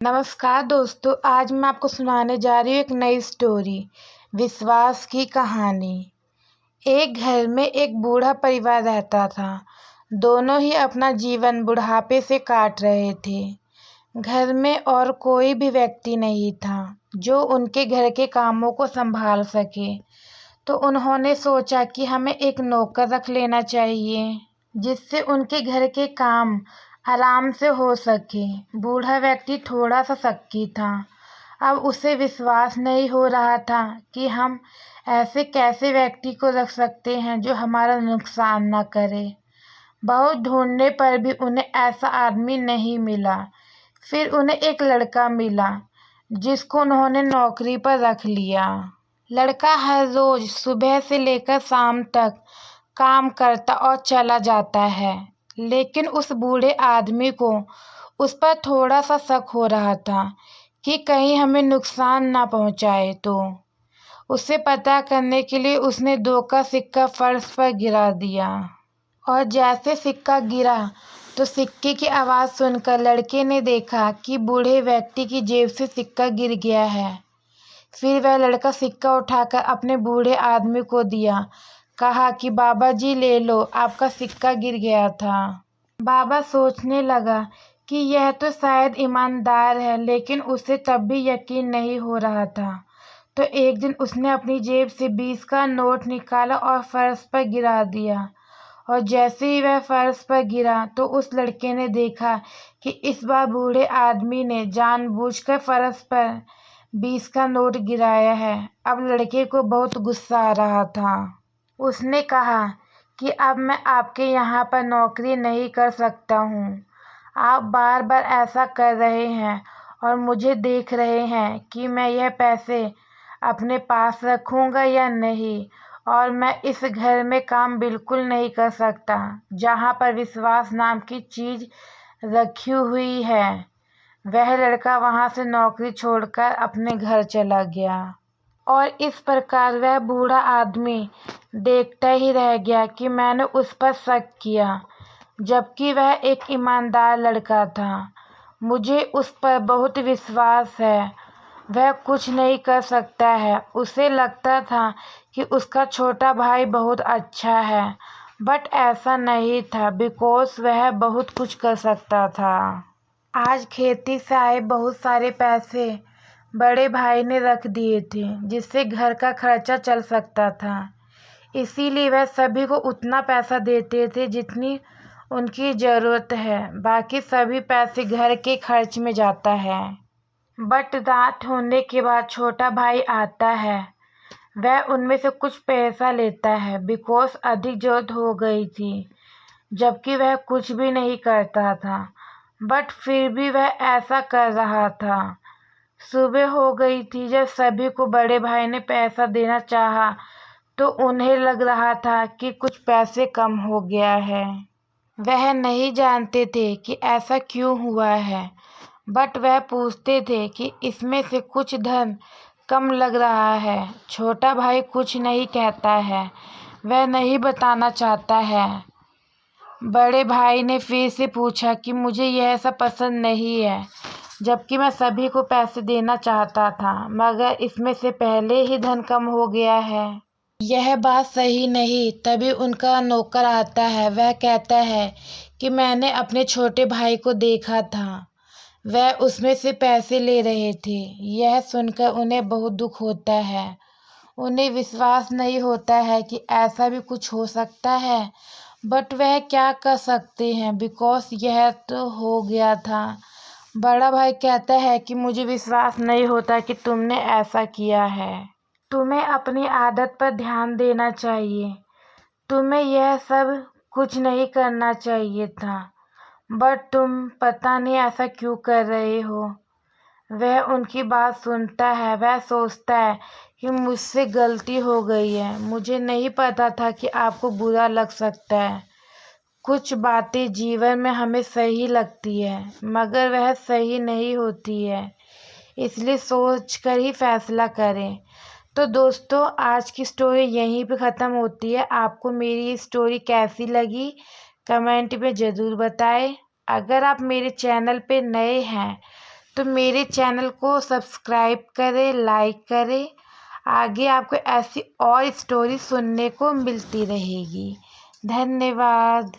नमस्कार दोस्तों, आज मैं आपको सुनाने जा रही हूँ एक नई स्टोरी, विश्वास की कहानी। एक घर में एक बूढ़ा परिवार रहता था। दोनों ही अपना जीवन बुढ़ापे से काट रहे थे। घर में और कोई भी व्यक्ति नहीं था जो उनके घर के कामों को संभाल सके। तो उन्होंने सोचा कि हमें एक नौकर रख लेना चाहिए जिससे उनके घर के काम आराम से हो सके। बूढ़ा व्यक्ति थोड़ा सा शक्की था। अब उसे विश्वास नहीं हो रहा था कि हम ऐसे कैसे व्यक्ति को रख सकते हैं जो हमारा नुकसान न करे। बहुत ढूंढने पर भी उन्हें ऐसा आदमी नहीं मिला। फिर उन्हें एक लड़का मिला जिसको उन्होंने नौकरी पर रख लिया। लड़का हर रोज सुबह से लेकर शाम तक काम करता और चला जाता है, लेकिन उस बूढ़े आदमी को उस पर थोड़ा सा शक हो रहा था कि कहीं हमें नुकसान ना पहुंचाए। तो उसे पता करने के लिए उसने 2 का सिक्का फर्श पर गिरा दिया और जैसे सिक्का गिरा तो सिक्के की आवाज़ सुनकर लड़के ने देखा कि बूढ़े व्यक्ति की जेब से सिक्का गिर गया है। फिर वह लड़का सिक्का उठाकर अपने बूढ़े आदमी को दिया। कहा कि बाबा जी ले लो, आपका सिक्का गिर गया था। बाबा सोचने लगा कि यह तो शायद ईमानदार है, लेकिन उसे तब भी यकीन नहीं हो रहा था। तो एक दिन उसने अपनी जेब से 20 का नोट निकाला और फर्श पर गिरा दिया। और जैसे ही वह फर्श पर गिरा तो उस लड़के ने देखा कि इस बार बूढ़े आदमी ने जानबूझकर फर्श पर 20 का नोट गिराया है। अब लड़के को बहुत गुस्सा आ रहा था। उसने कहा कि अब मैं आपके यहाँ पर नौकरी नहीं कर सकता हूँ। आप बार बार ऐसा कर रहे हैं और मुझे देख रहे हैं कि मैं यह पैसे अपने पास रखूँगा या नहीं। और मैं इस घर में काम बिल्कुल नहीं कर सकता जहाँ पर विश्वास नाम की चीज़ रखी हुई है। वह लड़का वहाँ से नौकरी छोड़कर अपने घर चला गया और इस प्रकार वह बूढ़ा आदमी देखता ही रह गया कि मैंने उस पर शक किया, जबकि वह एक ईमानदार लड़का था। मुझे उस पर बहुत विश्वास है। वह कुछ नहीं कर सकता है। उसे लगता था कि उसका छोटा भाई बहुत अच्छा है, बट ऐसा नहीं था बिकॉज वह बहुत कुछ कर सकता था। आज खेती से आए बहुत सारे पैसे बड़े भाई ने रख दिए थे जिससे घर का खर्चा चल सकता था। इसीलिए वह सभी को उतना पैसा देते थे जितनी उनकी ज़रूरत है। बाकी सभी पैसे घर के खर्च में जाता है। बट रात होने के बाद छोटा भाई आता है। वह उनमें से कुछ पैसा लेता है बिकॉज अधिक ज़रूरत हो गई थी, जबकि वह कुछ भी नहीं करता था। बट फिर भी वह ऐसा कर रहा था। सुबह हो गई थी जब सभी को बड़े भाई ने पैसा देना चाहा, तो उन्हें लग रहा था कि कुछ पैसे कम हो गया है। वह नहीं जानते थे कि ऐसा क्यों हुआ है, बट वह पूछते थे कि इसमें से कुछ धन कम लग रहा है। छोटा भाई कुछ नहीं कहता है, वह नहीं बताना चाहता है। बड़े भाई ने फिर से पूछा कि मुझे यह सब पसंद नहीं है, जबकि मैं सभी को पैसे देना चाहता था, मगर इसमें से पहले ही धन कम हो गया है। यह बात सही नहीं। तभी उनका नौकर आता है। वह कहता है कि मैंने अपने छोटे भाई को देखा था, वह उसमें से पैसे ले रहे थे। यह सुनकर उन्हें बहुत दुख होता है। उन्हें विश्वास नहीं होता है कि ऐसा भी कुछ हो सकता है, बट वह क्या कर सकते हैं बिकॉज यह तो हो गया था। बड़ा भाई कहता है कि मुझे विश्वास नहीं होता कि तुमने ऐसा किया है। तुम्हें अपनी आदत पर ध्यान देना चाहिए। तुम्हें यह सब कुछ नहीं करना चाहिए था, बट तुम पता नहीं ऐसा क्यों कर रहे हो। वह उनकी बात सुनता है। वह सोचता है कि मुझसे गलती हो गई है। मुझे नहीं पता था कि आपको बुरा लग सकता है। कुछ बातें जीवन में हमें सही लगती है, मगर वह सही नहीं होती है, इसलिए सोच कर ही फैसला करें। तो दोस्तों, आज की स्टोरी यहीं पे ख़त्म होती है। आपको मेरी स्टोरी कैसी लगी कमेंट में ज़रूर बताएं। अगर आप मेरे चैनल पे नए हैं तो मेरे चैनल को सब्सक्राइब करें, लाइक करें। आगे आपको ऐसी और स्टोरी सुनने को मिलती रहेगी। धन्यवाद।